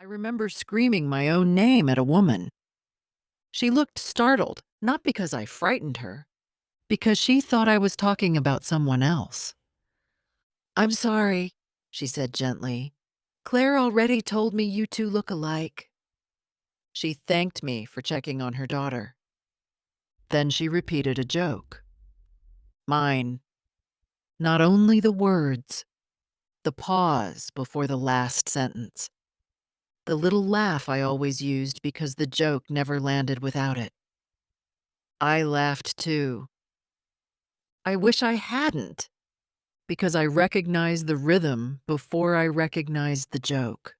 I remember screaming my own name at a woman. She looked startled, not because I frightened her, because she thought I was talking about someone else. "I'm sorry," she said gently. "Claire already told me you two look alike." She thanked me for checking on her daughter. Then she repeated a joke. Mine. Not only the words, the pause before the last sentence. The little laugh I always used because the joke never landed without it. I laughed too. I wish I hadn't, because I recognized the rhythm before I recognized the joke.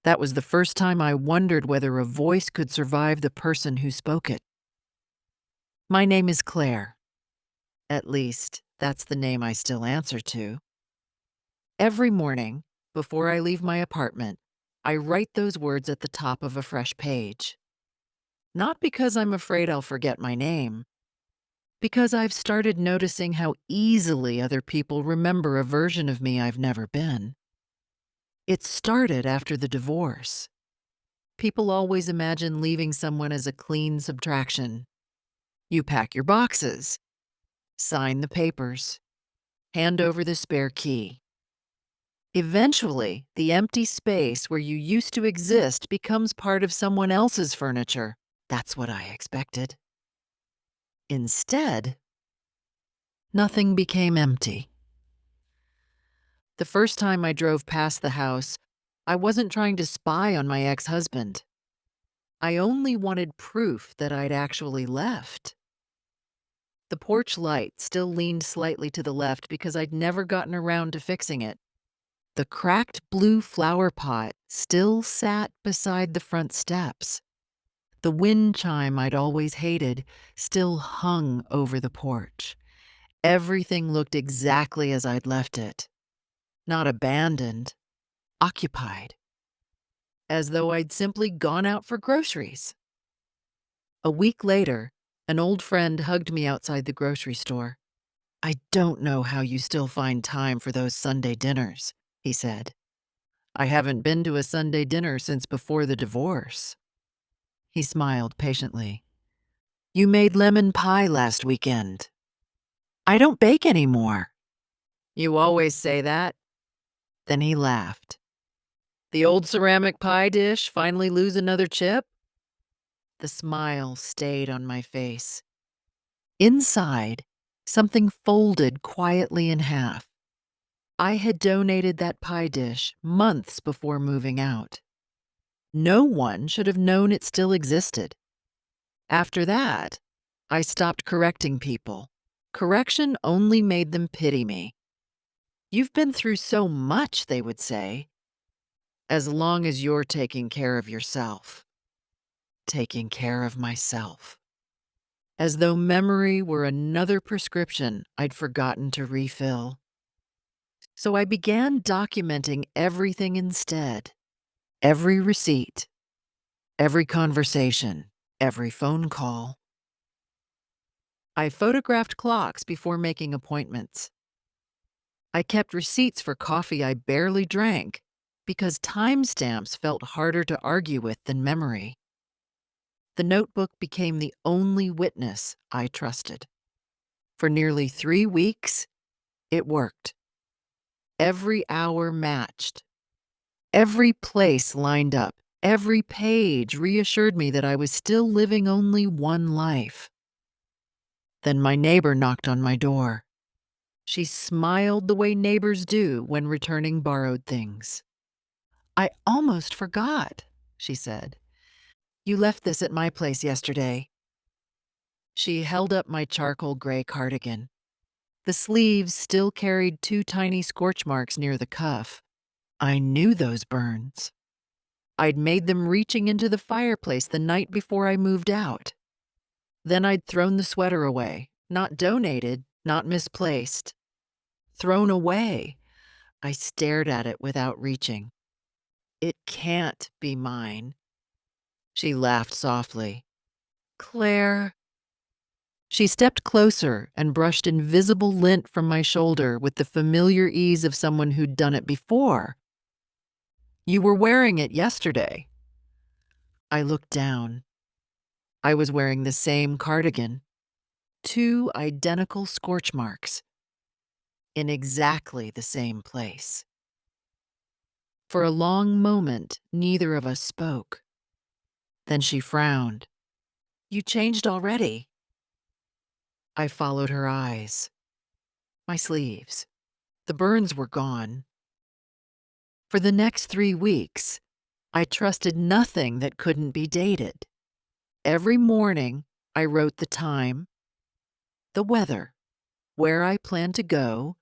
That was the first time I wondered whether a voice could survive the person who spoke it. My name is Claire. At least, that's the name I still answer to. Every morning, before I leave my apartment, I write those words at the top of a fresh page. Not because I'm afraid I'll forget my name, because I've started noticing how easily other people remember a version of me I've never been. It started after the divorce. People always imagine leaving someone as a clean subtraction. You pack your boxes, sign the papers, hand over the spare key. Eventually, the empty space where you used to exist becomes part of someone else's furniture. That's what I expected. Instead, nothing became empty. The first time I drove past the house, I wasn't trying to spy on my ex-husband. I only wanted proof that I'd actually left. The porch light still leaned slightly to the left because I'd never gotten around to fixing it. The cracked blue flower pot still sat beside the front steps. The wind chime I'd always hated still hung over the porch. Everything looked exactly as I'd left it. Not abandoned, occupied. As though I'd simply gone out for groceries. A week later, an old friend hugged me outside the grocery store. "I don't know how you still find time for those Sunday dinners," he said. "I haven't been to a Sunday dinner since before the divorce." He smiled patiently. "You made lemon pie last weekend." "I don't bake anymore." "You always say that." Then he laughed. "The old ceramic pie dish finally lose another chip?" The smile stayed on my face. Inside, something folded quietly in half. I had donated that pie dish months before moving out. No one should have known it still existed. After that, I stopped correcting people. Correction only made them pity me. "You've been through so much," they would say. "As long as you're taking care of yourself." Taking care of myself. As though memory were another prescription I'd forgotten to refill. So I began documenting everything instead. Every receipt, every conversation, every phone call. I photographed clocks before making appointments. I kept receipts for coffee I barely drank because timestamps felt harder to argue with than memory. The notebook became the only witness I trusted. For nearly 3 weeks, it worked. Every hour matched. Every place lined up. Every page reassured me that I was still living only one life. Then my neighbor knocked on my door. She smiled the way neighbors do when returning borrowed things. "I almost forgot," she said. "You left this at my place yesterday." She held up my charcoal gray cardigan. The sleeves still carried 2 tiny scorch marks near the cuff. I knew those burns. I'd made them reaching into the fireplace the night before I moved out. Then I'd thrown the sweater away, not donated, not misplaced. Thrown away. I stared at it without reaching. "It can't be mine." She laughed softly. "Claire." She stepped closer and brushed invisible lint from my shoulder with the familiar ease of someone who'd done it before. You were wearing it yesterday. I looked down. I was wearing the same cardigan. 2 identical scorch marks in exactly the same place. For a long moment, neither of us spoke. Then she frowned. You changed already. I followed her eyes. My sleeves. The burns were gone. For the next 3 weeks, I trusted nothing that couldn't be dated. Every morning, I wrote the time, the weather, where I planned to go,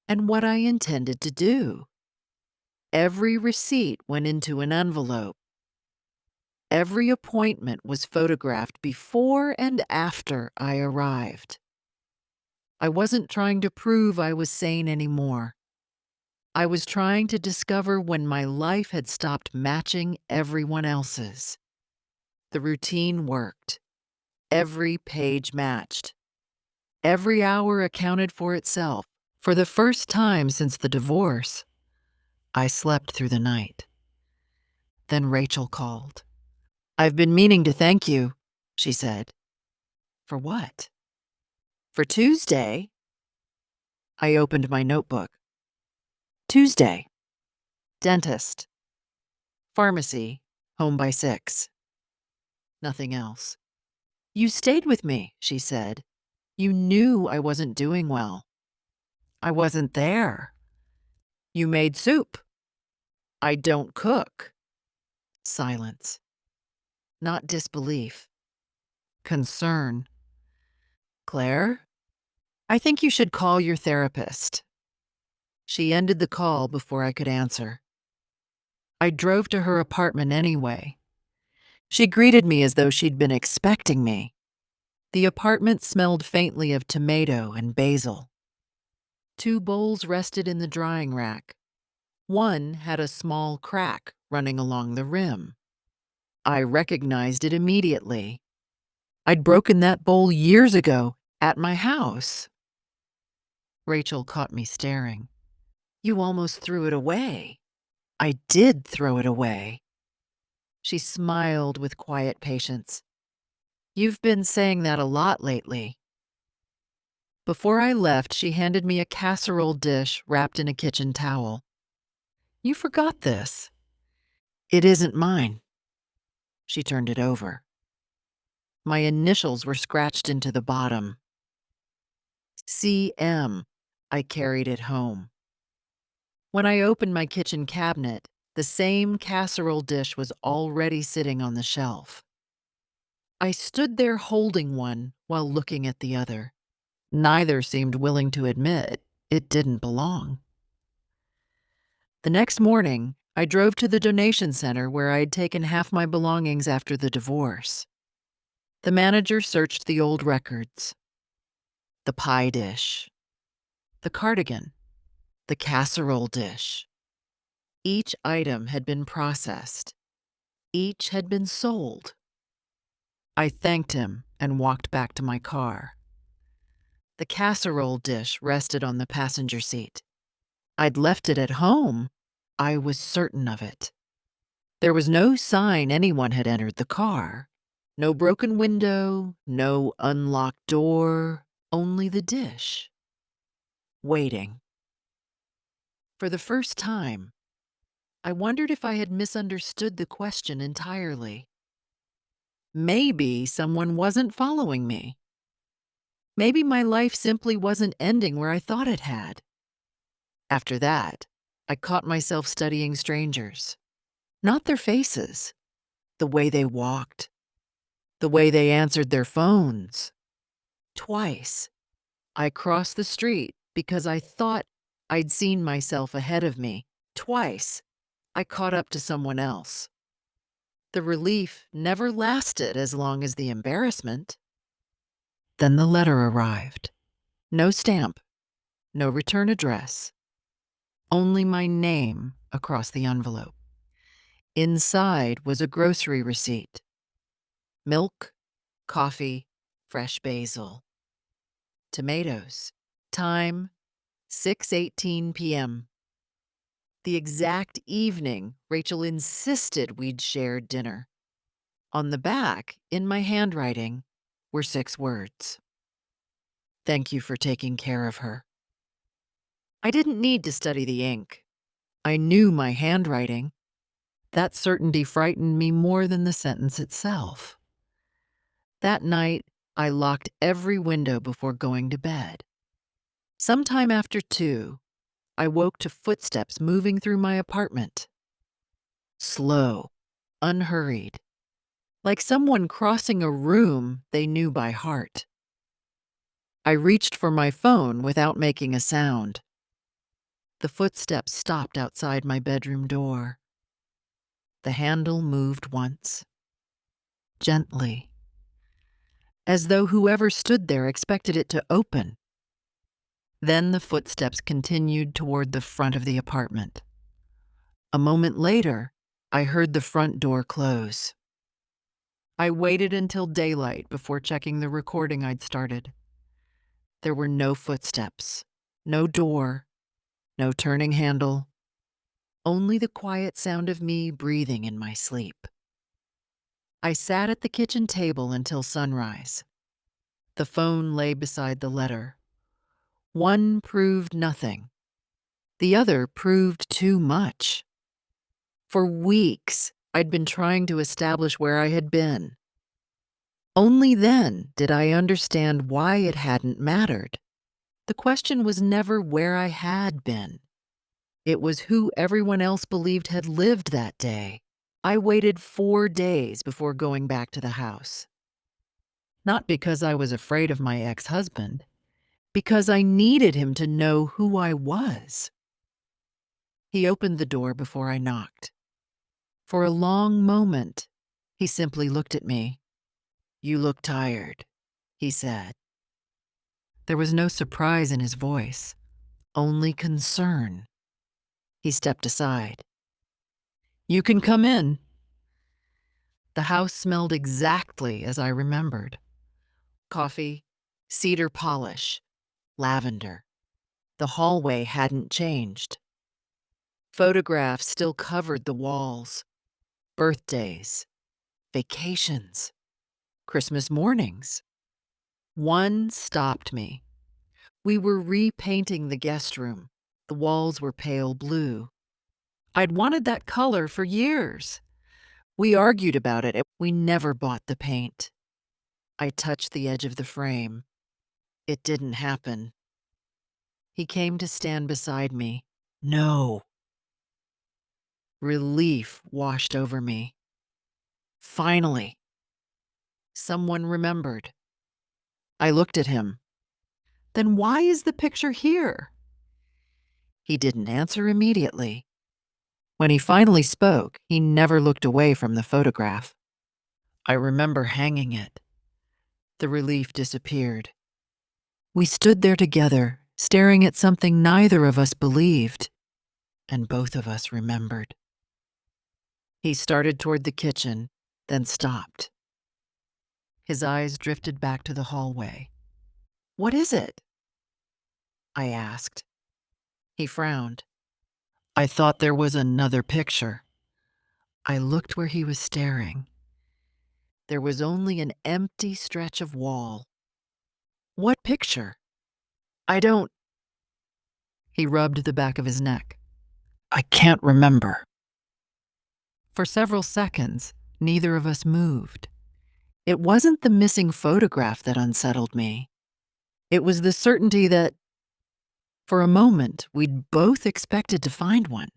and what I intended to do. Every receipt went into an envelope. Every appointment was photographed before and after I arrived. I wasn't trying to prove I was sane anymore. I was trying to discover when my life had stopped matching everyone else's. The routine worked. Every page matched. Every hour accounted for itself. For the first time since the divorce, I slept through the night. Then Rachel called. I've been meaning to thank you, she said. For what? For Tuesday. I opened my notebook. Tuesday. Dentist. Pharmacy. Home by 6. Nothing else. You stayed with me, she said. You knew I wasn't doing well. I wasn't there. You made soup. I don't cook. Silence. Not disbelief. Concern. Claire, I think you should call your therapist. She ended the call before I could answer. I drove to her apartment anyway. She greeted me as though she'd been expecting me. The apartment smelled faintly of tomato and basil. 2 bowls rested in the drying rack. One had a small crack running along the rim. I recognized it immediately. I'd broken that bowl years ago at my house. Rachel caught me staring. You almost threw it away. I did throw it away. She smiled with quiet patience. You've been saying that a lot lately. Before I left, she handed me a casserole dish wrapped in a kitchen towel. You forgot this. It isn't mine. She turned it over. My initials were scratched into the bottom. CM. I carried it home. When I opened my kitchen cabinet, the same casserole dish was already sitting on the shelf. I stood there holding one while looking at the other. Neither seemed willing to admit it didn't belong. The next morning, I drove to the donation center where I had taken half my belongings after the divorce. The manager searched the old records. The pie dish. The cardigan. The casserole dish. Each item had been processed. Each had been sold. I thanked him and walked back to my car. The casserole dish rested on the passenger seat. I'd left it at home. I was certain of it. There was no sign anyone had entered the car. No broken window, no unlocked door, only the dish. Waiting. For the first time, I wondered if I had misunderstood the question entirely. Maybe someone wasn't following me. Maybe my life simply wasn't ending where I thought it had. After that, I caught myself studying strangers. Not their faces, the way they walked, the way they answered their phones. Twice, I crossed the street because I thought I'd seen myself ahead of me. Twice, I caught up to someone else. The relief never lasted as long as the embarrassment. Then the letter arrived. No stamp, no return address, only my name across the envelope. Inside was a grocery receipt. Milk, coffee, fresh basil. Tomatoes. Time, 6:18 p.m. the exact evening Rachel insisted we'd share dinner. On the back, in my handwriting, were 6 words. Thank you for taking care of her. I didn't need to study the ink. I knew my handwriting. That certainty frightened me more than the sentence itself. That night, I locked every window before going to bed. Sometime after 2, I woke to footsteps moving through my apartment. Slow, unhurried, like someone crossing a room they knew by heart. I reached for my phone without making a sound. The footsteps stopped outside my bedroom door. The handle moved once, gently, as though whoever stood there expected it to open. Then the footsteps continued toward the front of the apartment. A moment later, I heard the front door close. I waited until daylight before checking the recording I'd started. There were no footsteps, no door, no turning handle, only the quiet sound of me breathing in my sleep. I sat at the kitchen table until sunrise. The phone lay beside the letter. One proved nothing. The other proved too much. For weeks, I'd been trying to establish where I had been. Only then did I understand why it hadn't mattered. The question was never where I had been. It was who everyone else believed had lived that day. I waited 4 days before going back to the house. Not because I was afraid of my ex-husband, because I needed him to know who I was. He opened the door before I knocked. For a long moment, he simply looked at me. "You look tired," he said. There was no surprise in his voice, only concern. He stepped aside. "You can come in." The house smelled exactly as I remembered. Coffee, cedar polish, lavender. The hallway hadn't changed. Photographs still covered the walls. Birthdays, vacations, Christmas mornings. One stopped me. We were repainting the guest room. The walls were pale blue. I'd wanted that color for years. We argued about it. We never bought the paint. I touched the edge of the frame. It didn't happen. He came to stand beside me. No. Relief washed over me. Finally. Someone remembered. I looked at him. "Then why is the picture here?" He didn't answer immediately. When he finally spoke, he never looked away from the photograph. I remember hanging it. The relief disappeared. We stood there together, staring at something neither of us believed, and both of us remembered. He started toward the kitchen, then stopped. His eyes drifted back to the hallway. "What is it?" I asked. He frowned. I thought there was another picture. I looked where he was staring. There was only an empty stretch of wall. "What picture?" "I don't—" He rubbed the back of his neck. "I can't remember." For several seconds, neither of us moved. It wasn't the missing photograph that unsettled me. It was the certainty that, for a moment, we'd both expected to find one.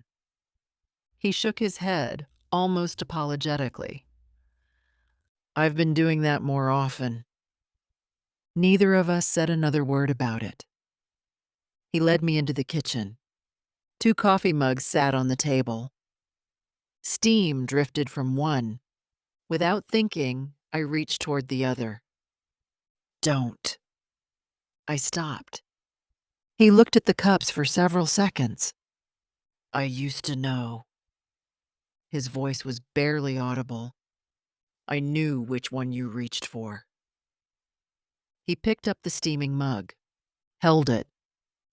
He shook his head, almost apologetically. "I've been doing that more often." Neither of us said another word about it. He led me into the kitchen. 2 coffee mugs sat on the table. Steam drifted from one. Without thinking, I reached toward the other. "Don't." I stopped. He looked at the cups for several seconds. "I used to know." His voice was barely audible. "I knew which one you reached for." He picked up the steaming mug, held it,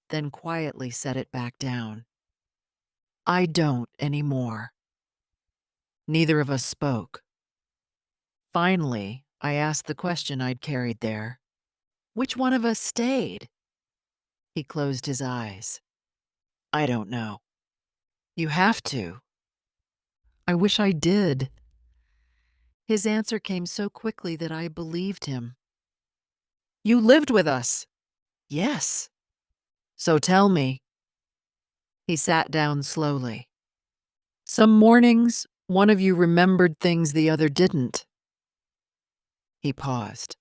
then quietly set it back down. I don't anymore. Neither of us spoke. Finally, I asked the question I'd carried there. Which one of us stayed? He closed his eyes. I don't know. You have to. I wish I did. His answer came so quickly that I believed him. You lived with us. Yes. So tell me. He sat down slowly. Some mornings, one of you remembered things the other didn't. He paused.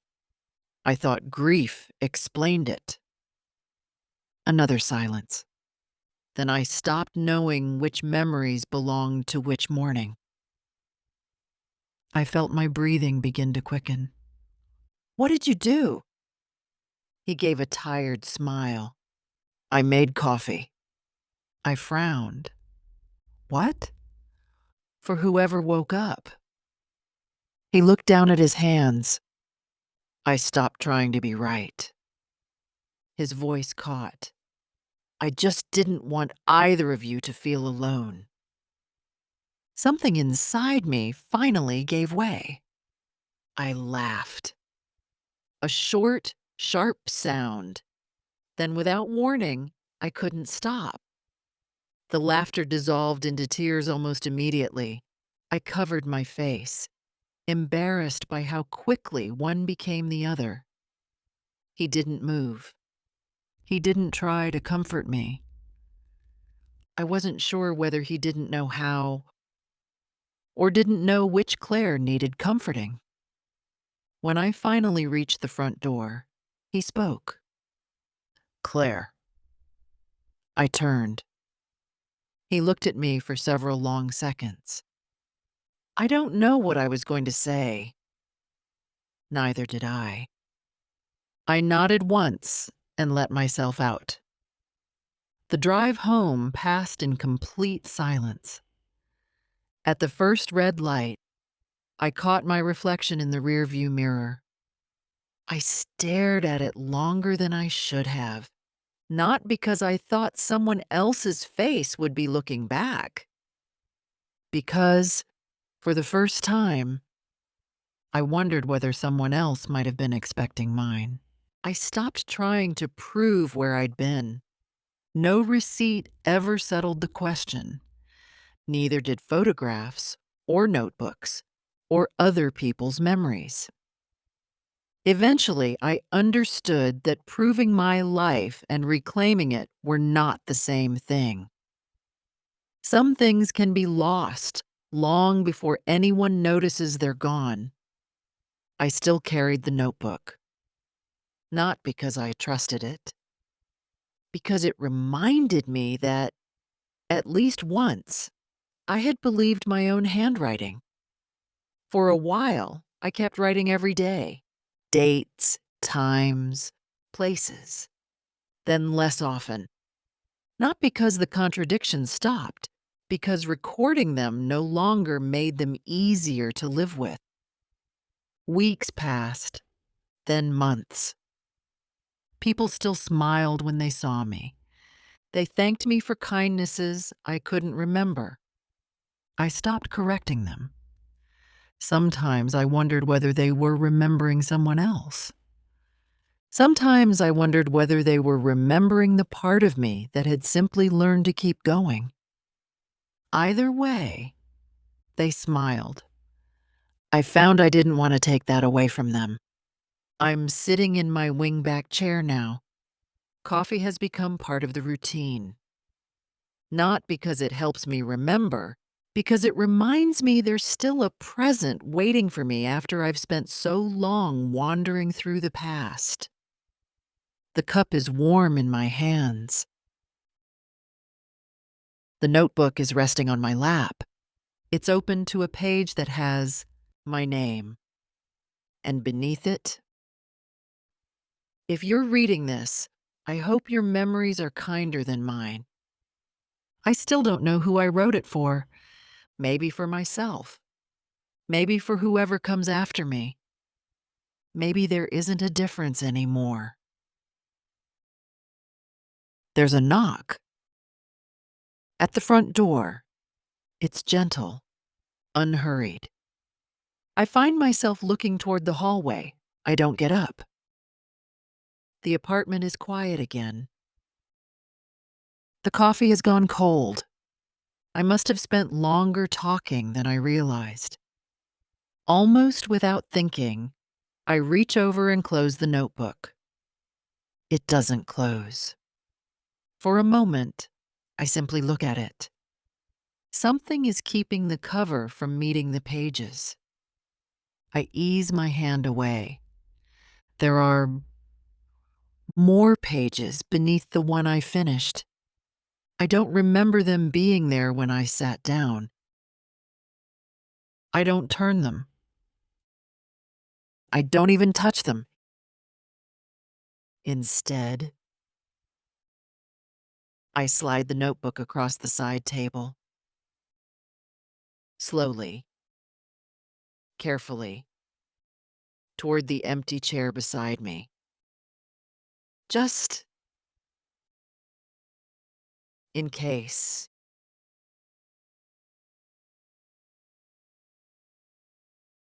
I thought grief explained it. Another silence. Then I stopped knowing which memories belonged to which morning. I felt my breathing begin to quicken. What did you do? He gave a tired smile. I made coffee. I frowned. What? For whoever woke up. He looked down at his hands. I stopped trying to be right. His voice caught. I just didn't want either of you to feel alone. Something inside me finally gave way. I laughed. A short, sharp sound. Then, without warning, I couldn't stop. The laughter dissolved into tears almost immediately. I covered my face, embarrassed by how quickly one became the other. He didn't move. He didn't try to comfort me. I wasn't sure whether he didn't know how or didn't know which Claire needed comforting. When I finally reached the front door, he spoke. Claire. I turned. He looked at me for several long seconds. I don't know what I was going to say. Neither did I. I nodded once and let myself out. The drive home passed in complete silence. At the first red light, I caught my reflection in the rearview mirror. I stared at it longer than I should have, not because I thought someone else's face would be looking back. Because, for the first time, I wondered whether someone else might have been expecting mine. I stopped trying to prove where I'd been. No receipt ever settled the question. Neither did photographs or notebooks or other people's memories. Eventually, I understood that proving my life and reclaiming it were not the same thing. Some things can be lost long before anyone notices they're gone. I still carried the notebook. Not because I trusted it, because it reminded me that, at least once, I had believed my own handwriting. For a while, I kept writing every day. Dates, times, places. Then less often. Not because the contradictions stopped, because recording them no longer made them easier to live with. Weeks passed, then months. People still smiled when they saw me. They thanked me for kindnesses I couldn't remember. I stopped correcting them. Sometimes I wondered whether they were remembering someone else. Sometimes I wondered whether they were remembering the part of me that had simply learned to keep going. Either way, they smiled. I found I didn't want to take that away from them. I'm sitting in my wingback chair now. Coffee has become part of the routine. Not because it helps me remember, because it reminds me there's still a present waiting for me after I've spent so long wandering through the past. The cup is warm in my hands. The notebook is resting on my lap. It's open to a page that has my name. And beneath it, if you're reading this, I hope your memories are kinder than mine. I still don't know who I wrote it for. Maybe for myself. Maybe for whoever comes after me. Maybe there isn't a difference anymore. There's a knock. At the front door, it's gentle, unhurried. I find myself looking toward the hallway. I don't get up. The apartment is quiet again. The coffee has gone cold. I must have spent longer talking than I realized. Almost without thinking, I reach over and close the notebook. It doesn't close. For a moment, I simply look at it. Something is keeping the cover from meeting the pages. I ease my hand away. There are more pages beneath the one I finished. I don't remember them being there when I sat down. I don't turn them. I don't even touch them. Instead, I slide the notebook across the side table. Slowly, carefully, toward the empty chair beside me. Just in case.